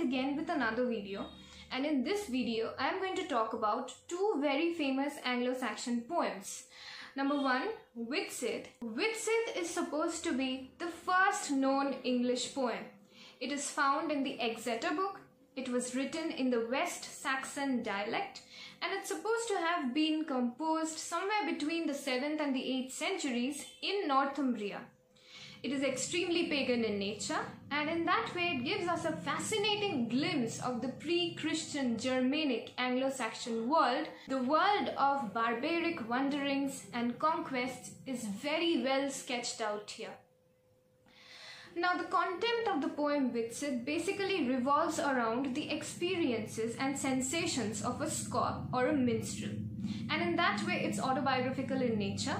again with another video, and in this video I am going to talk about two very famous Anglo-Saxon poems. Number one, Widsith. Widsith is supposed to be the first known English poem. It is found in the Exeter Book. It was written in the West Saxon dialect, and it's supposed to have been composed somewhere between the 7th and the 8th centuries in Northumbria. It is extremely pagan in nature, and in that way it gives us a fascinating glimpse of the pre-Christian Germanic Anglo-Saxon world. The world of barbaric wanderings and conquests is very well sketched out here. Now, the content of the poem Widsith basically revolves around the experiences and sensations of a Scop or a minstrel, and in that way it's autobiographical in nature.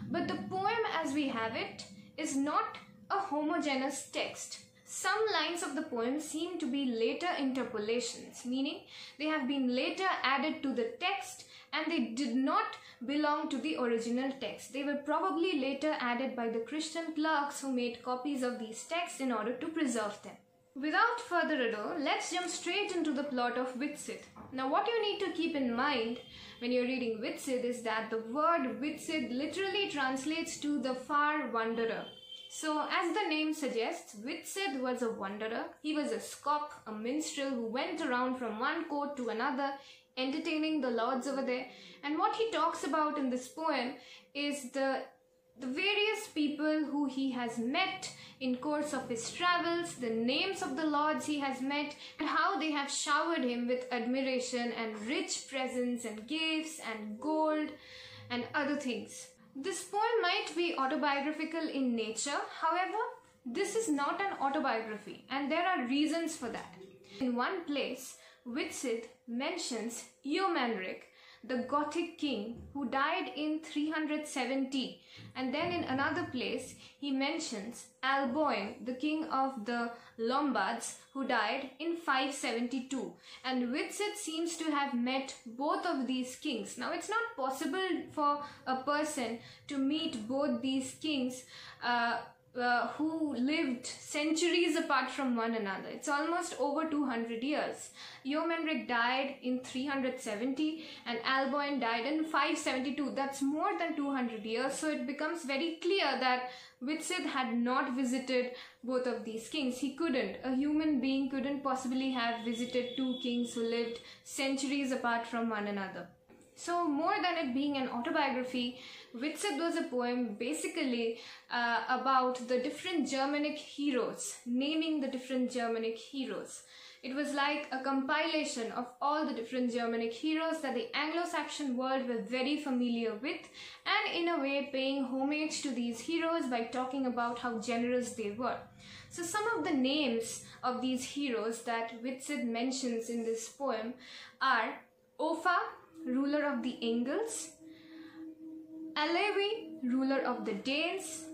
But the poem as we have it is not a homogeneous text. Some lines of the poem seem to be later interpolations, meaning they have been later added to the text and they did not belong to the original text. They were probably later added by the Christian clerks who made copies of these texts in order to preserve them. Without further ado, let's jump straight into the plot of Widsith. Now, what you need to keep in mind when you're reading Widsith is that the word Widsith literally translates to the far wanderer. So, as the name suggests, Widsith was a wanderer. He was a Scop, a minstrel who went around from one court to another, entertaining the lords over there. And what he talks about in this poem is the various people who he has met in course of his travels, the names of the lords he has met, and how they have showered him with admiration and rich presents and gifts and gold and other things. This poem might be autobiographical in nature, however, this is not an autobiography, and there are reasons for that. In one place, Widsith mentions Eormanric, the Gothic king who died in 370, and then in another place he mentions Alboin, the king of the Lombards, who died in 572, and Widsith seems to have met both of these kings. Now, it's not possible for a person to meet both these kings who lived centuries apart from one another. It's almost over 200 years. Eormanric died in 370 and Alboin died in 572. That's more than 200 years. So it becomes very clear that Widsith had not visited both of these kings. He couldn't. A human being couldn't possibly have visited two kings who lived centuries apart from one another. So more than it being an autobiography, Widsith was a poem basically about the different Germanic heroes, naming the different Germanic heroes. It was like a compilation of all the different Germanic heroes that the Anglo-Saxon world were very familiar with, and in a way paying homage to these heroes by talking about how generous they were. So some of the names of these heroes that Widsith mentions in this poem are Offa, ruler of the Angles; Alboin, ruler of the Danes;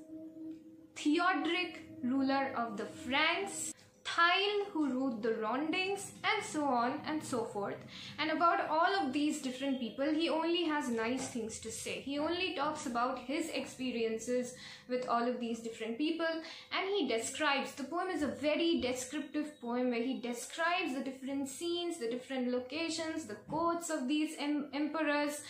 Theodric, ruler of the Franks; Tile, who ruled the Rondings, and so on and so forth. And about all of these different people, he only has nice things to say. He only talks about his experiences with all of these different people, and he describes. The poem is a very descriptive poem where he describes the different scenes, the different locations, the courts of these emperors.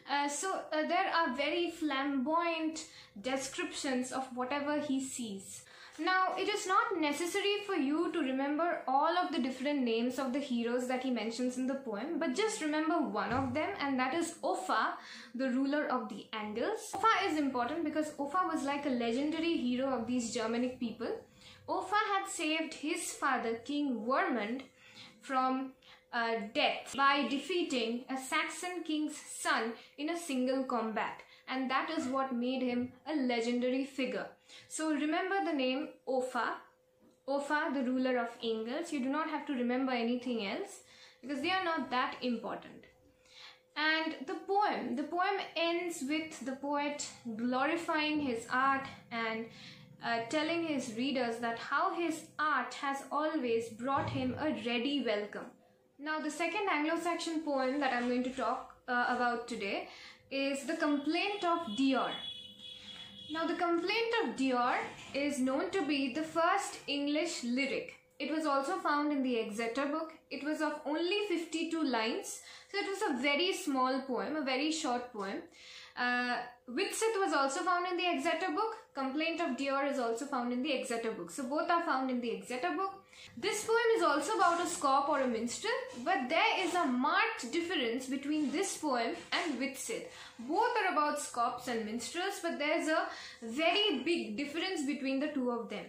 There are very flamboyant descriptions of whatever he sees. Now, it is not necessary for you to remember all of the different names of the heroes that he mentions in the poem, but just remember one of them, and that is Offa, the ruler of the Angles. Offa is important because Offa was like a legendary hero of these Germanic people. Offa had saved his father, King Wermund, from death by defeating a Saxon king's son in a single combat, and that is what made him a legendary figure. So remember the name Offa, Offa, the ruler of Angles. You do not have to remember anything else because they are not that important. And the poem ends with the poet glorifying his art and telling his readers that how his art has always brought him a ready welcome. Now, the second Anglo-Saxon poem that I'm going to talk about today is the Complaint of Deor. Now, the Complaint of Deor is known to be the first English lyric. It was also found in the Exeter Book. It was of only 52 lines. So it was a very small poem, a very short poem. Widsith was also found in the Exeter Book. Complaint of Deor is also found in the Exeter Book. So both are found in the Exeter Book. This poem is also about a scop or a minstrel, but there is a marked difference between this poem and Widsith. Both are about scops and minstrels, but there's a very big difference between the two of them.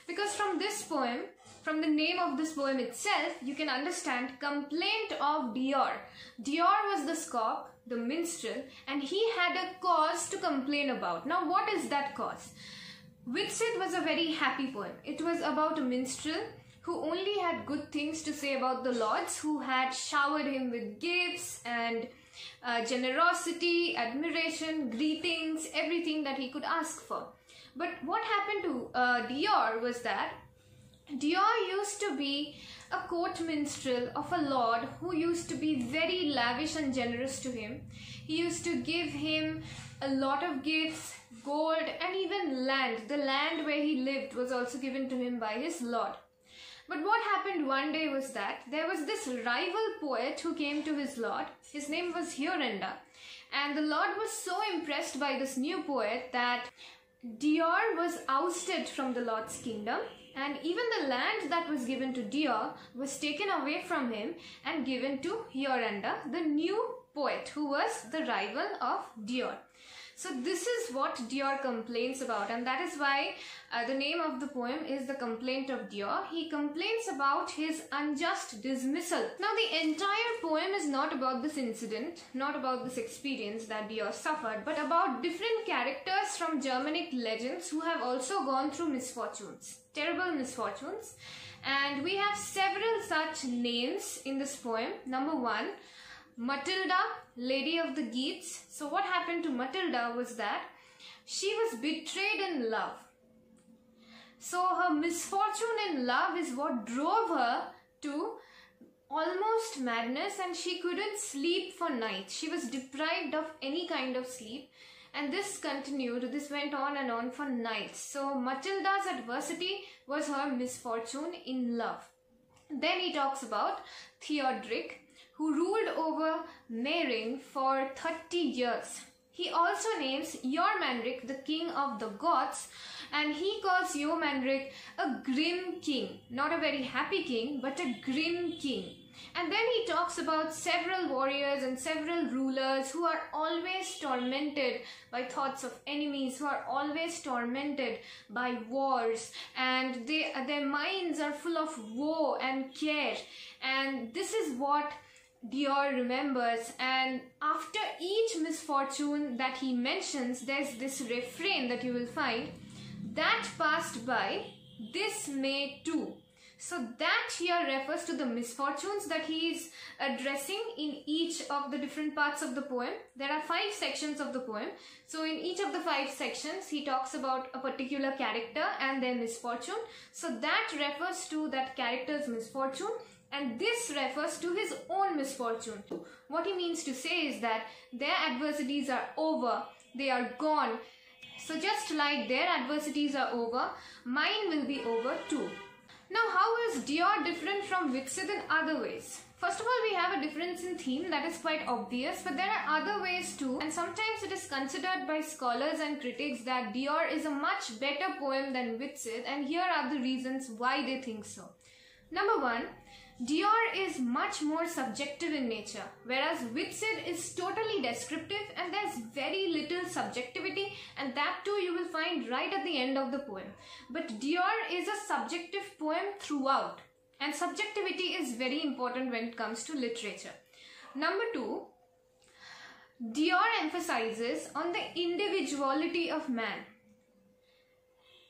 Because from this poem, from the name of this poem itself, you can understand Complaint of Deor. Deor was the scop, the minstrel, and he had a cause to complain about. Now, what is that cause? Widsith was a very happy poem. It was about a minstrel who only had good things to say about the lords, who had showered him with gifts and generosity, admiration, greetings, everything that he could ask for. But what happened to Deor was that Deor used to be a court minstrel of a lord who used to be very lavish and generous to him. He used to give him a lot of gifts, gold, and even land. The land where he lived was also given to him by his lord. But what happened one day was that there was this rival poet who came to his lord. His name was Eormanric, and the lord was so impressed by this new poet that Deor was ousted from the lord's kingdom, and even the land that was given to Deor was taken away from him and given to Eormanric, the new poet who was the rival of Deor. So this is what Deor complains about, and that is why the name of the poem is the Complaint of Deor. He complains about his unjust dismissal. Now the entire poem is not about this incident, not about this experience that Deor suffered, but about different characters from Germanic legends who have also gone through misfortunes, terrible misfortunes. And we have several such names in this poem. Number 1, Matilda, Lady of the Geats. So what happened to Matilda was that she was betrayed in love. So her misfortune in love is what drove her to almost madness, and she couldn't sleep for nights. She was deprived of any kind of sleep, and this continued, this went on and on for nights. So Matilda's adversity was her misfortune in love. Then he talks about Theodric, who ruled over Maerings for 30 years. He also names Eormanric the king of the Goths, and he calls Eormanric a grim king. Not a very happy king, but a grim king. And then he talks about several warriors and several rulers who are always tormented by thoughts of enemies, who are always tormented by wars, and their minds are full of woe and care. And this is what Deor remembers, and after each misfortune that he mentions, there's this refrain that you will find, that passed by, this may too. So that here refers to the misfortunes that he is addressing in each of the different parts of the poem. There are 5 sections of the poem. So in each of the 5 sections, he talks about a particular character and their misfortune. So that refers to that character's misfortune, and this refers to his own misfortune. What he means to say is that their adversities are over, they are gone. So just like their adversities are over, mine will be over too. Now, how is Deor different from Widsith in other ways? First of all, we have a difference in theme that is quite obvious, but there are other ways too, and sometimes it is considered by scholars and critics that Deor is a much better poem than Widsith, and here are the reasons why they think so. Number 1, Deor is much more subjective in nature, whereas Widsith is totally descriptive and there's very little subjectivity, and that too you will find right at the end of the poem. But Deor is a subjective poem throughout, and subjectivity is very important when it comes to literature. Number 2, Deor emphasizes on the individuality of man.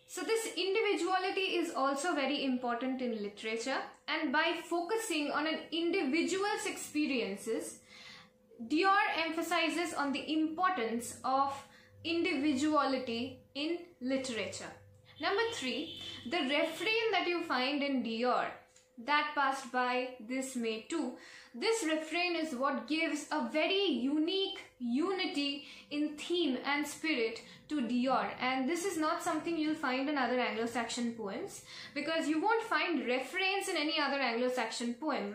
So this individuality is also very important in literature, and by focusing on an individual's experiences, Deor emphasizes on the importance of individuality in literature. Number 3, the refrain that you find in Deor, that passed by this May too. This refrain is what gives a very unique unity in theme and spirit to Deor, and this is not something you'll find in other Anglo-Saxon poems, because you won't find refrains in any other Anglo-Saxon poem.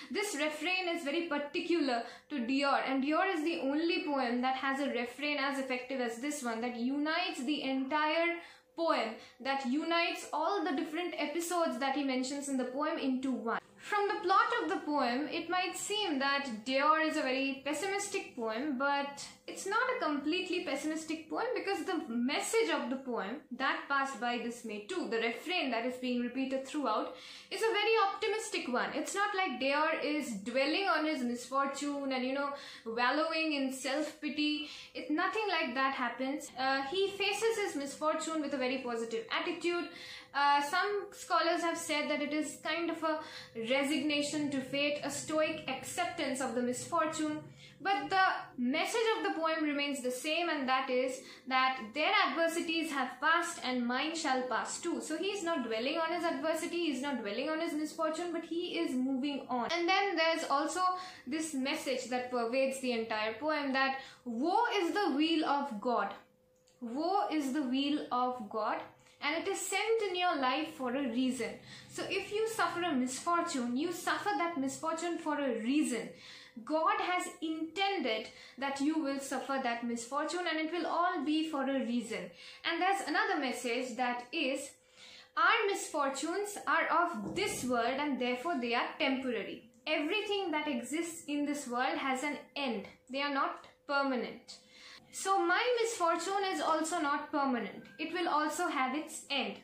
This refrain is very particular to Deor, and Deor is the only poem that has a refrain as effective as this one, that unites the entire poem, that unites all the different episodes that he mentions in the poem into one. From the plot of the poem, it might seem that Deor is a very pessimistic poem, but it's not a completely pessimistic poem, because the message of the poem, that passed by this May too, the refrain that is being repeated throughout, is a very optimistic one. It's not like Deor is dwelling on his misfortune and, wallowing in self-pity. Nothing like that happens. He faces his misfortune with a very positive attitude. Some scholars have said that it is kind of a resignation to fate, a stoic acceptance of the misfortune. But the message of the poem remains the same, and that is that their adversities have passed and mine shall pass too. So he is not dwelling on his adversity, he is not dwelling on his misfortune, but he is moving on. And then there's also this message that pervades the entire poem, that woe is the weal of God. Woe is the weal of God, and it is sent in your life for a reason. So if you suffer a misfortune, you suffer that misfortune for a reason. God has intended that you will suffer that misfortune, and it will all be for a reason. And there's another message, that is, our misfortunes are of this world and therefore they are temporary. Everything that exists in this world has an end. They are not permanent. So my misfortune is also not permanent. It will also have its end.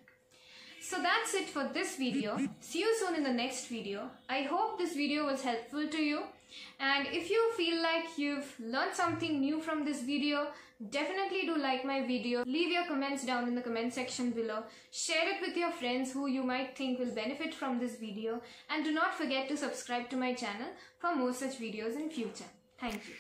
So that's it for this video. See you soon in the next video. I hope this video was helpful to you. And if you feel like you've learned something new from this video, definitely do like my video. Leave your comments down in the comment section below. Share it with your friends who you might think will benefit from this video. And do not forget to subscribe to my channel for more such videos in future. Thank you.